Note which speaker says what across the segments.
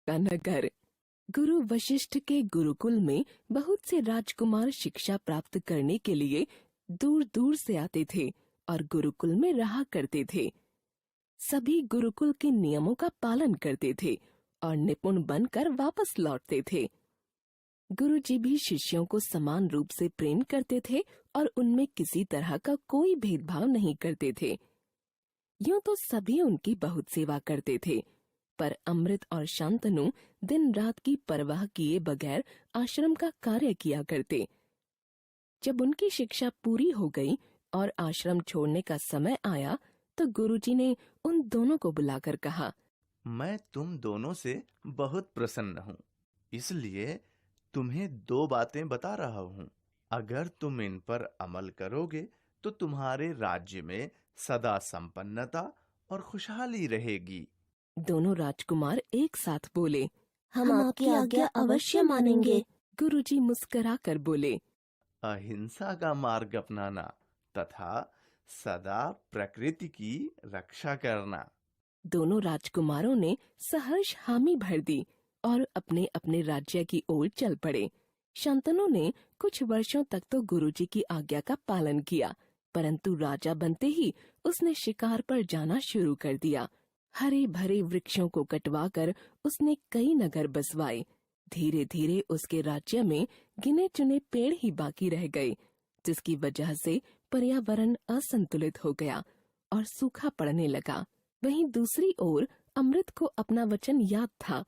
Speaker 1: का नगर। गुरु वशिष्ठ के गुरुकुल में बहुत से राजकुमार शिक्षा प्राप्त करने के लिए दूर दूर से आते थे और गुरुकुल में रहा करते थे। सभी गुरुकुल के नियमों का पालन करते थे और निपुण बनकर वापस लौटते थे। गुरुजी भी शिष्यों को समान रूप से प्रेम करते थे और उनमें किसी तरह का कोई भेदभाव नहीं करते थे। यूं तो सभी उनकी बहुत सेवा करते थे, पर अमृत और शांतनु दिन रात की परवाह किए बगैर आश्रम का कार्य किया करते। जब उनकी शिक्षा पूरी हो गई और आश्रम छोड़ने का समय आया, तो गुरुजी ने उन दोनों को बुलाकर कहा,
Speaker 2: मैं तुम दोनों से बहुत प्रसन्न हूँ, इसलिए तुम्हें 2 बातें बता रहा हूँ। अगर तुम इन पर अमल करोगे तो तुम्हारे राज्य में सदा संपन्नता और खुशहाली रहेगी।
Speaker 1: दोनों राजकुमार एक साथ बोले,
Speaker 3: हम आपकी आज्ञा अवश्य मानेंगे।
Speaker 1: गुरुजी मुस्कुरा कर बोले,
Speaker 2: अहिंसा का मार्ग अपनाना तथा सदा प्रकृति की रक्षा करना।
Speaker 1: दोनों राजकुमारों ने सहर्ष हामी भर दी और अपने अपने राज्य की ओर चल पड़े। शांतनु ने कुछ वर्षों तक तो गुरुजी की आज्ञा का पालन किया, परंतु राजा बनते ही उसने शिकार पर जाना शुरू कर दिया। हरे भरे वृक्षों को कटवाकर उसने कई नगर बसवाए। धीरे धीरे उसके राज्य में गिने चुने पेड़ ही बाकी रह गए, जिसकी वजह से पर्यावरण असंतुलित हो गया और सूखा पड़ने लगा। वहीं दूसरी ओर अमृत को अपना वचन याद था।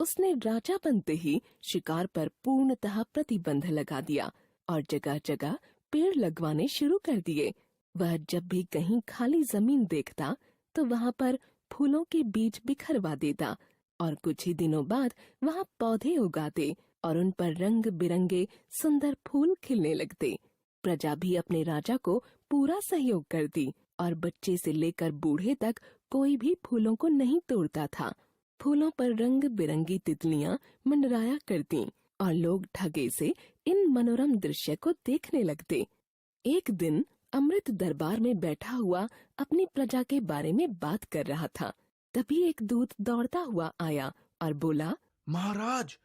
Speaker 1: उसने राजा बनते ही शिकार पर पूर्णतः प्रतिबंध लगा दिया और जगह जगह पेड़ लगवाने शुरू कर दिए। वह जब भी कहीं खाली जमीन देखता तो वहाँ पर फूलों के बीज बिखरवा देता और कुछ ही दिनों बाद वहाँ पौधे उगाते और उन पर रंग बिरंगे सुंदर फूल खिलने लगते। प्रजा भी अपने राजा को पूरा सहयोग करती और बच्चे से लेकर बूढ़े तक कोई भी फूलों को नहीं तोड़ता था। फूलों पर रंग बिरंगी तितलियां मंडराया करती और लोग ठगे से इन मनोरम दृश्य को देखने लगते। एक दिन अमृत दरबार में बैठा हुआ अपनी प्रजा के बारे में बात कर रहा था। तभी एक दूत दौड़ता हुआ आया और बोला,
Speaker 4: महाराज,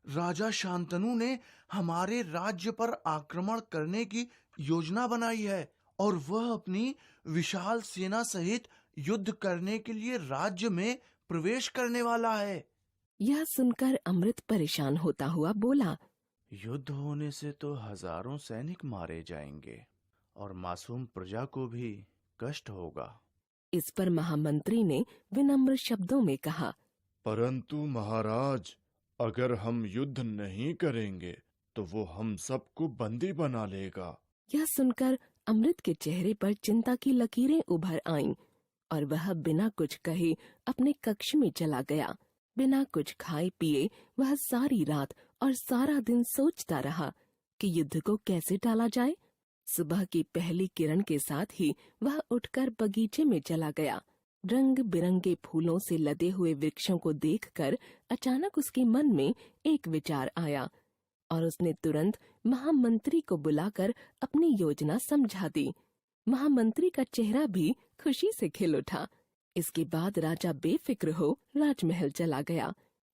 Speaker 4: राजा शांतनु ने हमारे राज्य पर आक्रमण करने की योजना बनाई है और वह अपनी विशाल सेना सहित युद्ध करने के लिए राज्य में प्रवेश करने वाला है।
Speaker 1: यह सुनकर अमृत परेशान होता हुआ बोला,
Speaker 2: युद्ध होने से तो हजारों सैनिक मारे जाएंगे और मासूम प्रजा को भी कष्ट होगा।
Speaker 1: इस पर महामंत्री ने विनम्र शब्दों में कहा,
Speaker 5: परंतु महाराज, अगर हम युद्ध नहीं करेंगे तो वो हम सबको बंदी बना लेगा।
Speaker 1: यह सुनकर अमृत के चेहरे पर चिंता की लकीरें उभर आईं और वह बिना कुछ कहे अपने कक्ष में चला गया। बिना कुछ खाए पिए वह सारी रात और सारा दिन सोचता रहा कि युद्ध को कैसे टाला जाए। सुबह की पहली किरण के साथ ही वह उठकर बगीचे में चला गया। रंग बिरंगे फूलों से लदे हुए वृक्षों को देखकर अचानक उसके मन में एक विचार आया और उसने तुरंत महामंत्री को बुलाकर अपनी योजना समझा दी। महामंत्री का चेहरा भी खुशी से खिल उठा। इसके बाद राजा बेफिक्र हो राजमहल चला गया।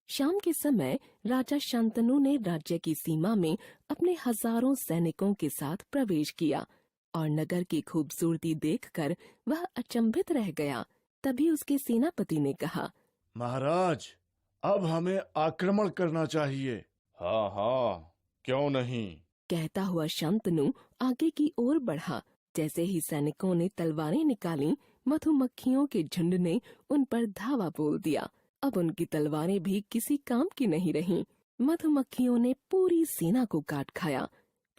Speaker 1: शाम के समय राजा शांतनु ने राज्य की सीमा में अपने हजारों सैनिकों के साथ प्रवेश किया और नगर की खूबसूरती देखकर वह अचंभित रह गया। तभी उसके सेनापति ने कहा,
Speaker 5: महाराज, अब हमें आक्रमण करना चाहिए। हाँ हाँ, क्यों नहीं,
Speaker 1: कहता हुआ शांतनु आगे की ओर बढ़ा। जैसे ही सैनिकों ने तलवारें निकाली, मधुमक्खियों के झुंड ने उन पर धावा बोल दिया। अब उनकी तलवारें भी किसी काम की नहीं रहीं। मधुमक्खियों ने पूरी सेना को काट खाया।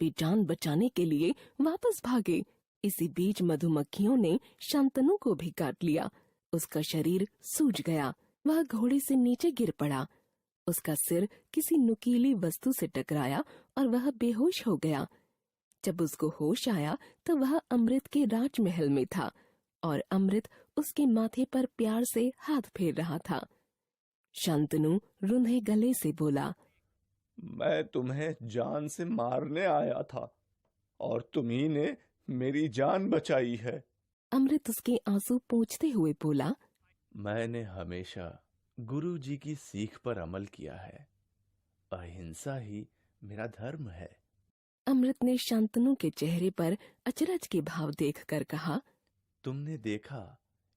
Speaker 1: वे जान बचाने के लिए वापस भागे। इसी बीच मधुमक्खियों ने शांतनु को भी काट लिया। उसका शरीर सूज गया। वह घोड़े से नीचे गिर पड़ा। उसका सिर किसी नुकीली वस्तु से टकराया और वह बेहोश हो गया। जब उसको होश आया तो वह अमृत के राजमहल में था और अमृत उसके माथे पर प्यार से हाथ फेर रहा था। शांतनु रुंधे गले से बोला,
Speaker 2: मैं तुम्हें जान से मारने आया था और तुम्ही ने मेरी जान बचाई है।
Speaker 1: अमृत उसके आंसू पोंछते हुए बोला,
Speaker 2: मैंने हमेशा गुरु जी की सीख पर अमल किया है। अहिंसा ही मेरा धर्म है।
Speaker 1: अमृत ने शांतनु के चेहरे पर अचरज के भाव देखकर कहा,
Speaker 2: तुमने देखा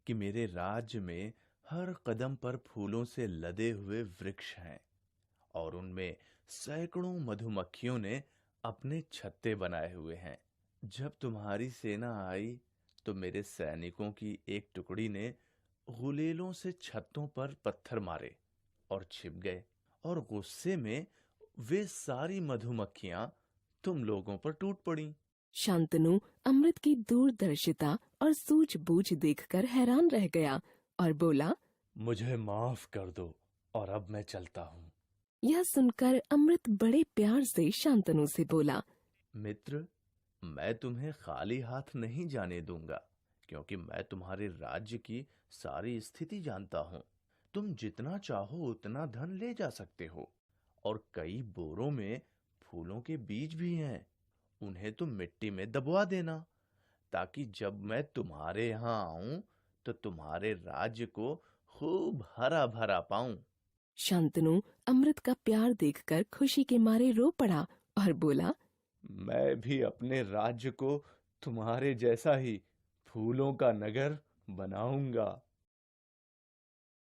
Speaker 2: कि मेरे राज्य में हर कदम पर फूलों से लदे हुए वृक्ष हैं और उनमें सैकड़ों मधुमक्खियों ने अपने छत्ते बनाए हुए हैं। जब तुम्हारी सेना आई तो मेरे सैनिकों की एक टुकड़ी ने गुलेलों से छत्तों पर पत्थर मारे और छिप गए, और गुस्से में वे सारी मधुमक्खियां तुम लोगों पर टूट पड़ीं।
Speaker 1: शांतनु अमृत की दूरदर्शिता और सूझबूझ देखकर हैरान रह गया और बोला,
Speaker 2: मुझे माफ कर दो और अब मैं चलता हूँ।
Speaker 1: यह सुनकर अमृत बड़े प्यार से शांतनु से बोला,
Speaker 2: मित्र, मैं तुम्हें खाली हाथ नहीं जाने दूंगा, क्योंकि मैं तुम्हारे राज्य की सारी स्थिति जानता हूँ। तुम जितना चाहो उतना धन ले जा सकते हो, और कई बोरों में फूलों के बीज भी हैं। उन्हें तुम मिट्टी में दबवा देना, ताकि जब मैं तुम्हारे यहाँ आऊं तो तुम्हारे राज्य को खूब हरा भरा पाऊं।
Speaker 1: शांतनु अमृत का प्यार देखकर खुशी के मारे रो पड़ा और बोला,
Speaker 2: मैं भी अपने राज्य को तुम्हारे जैसा ही फूलों का नगर बनाऊंगा।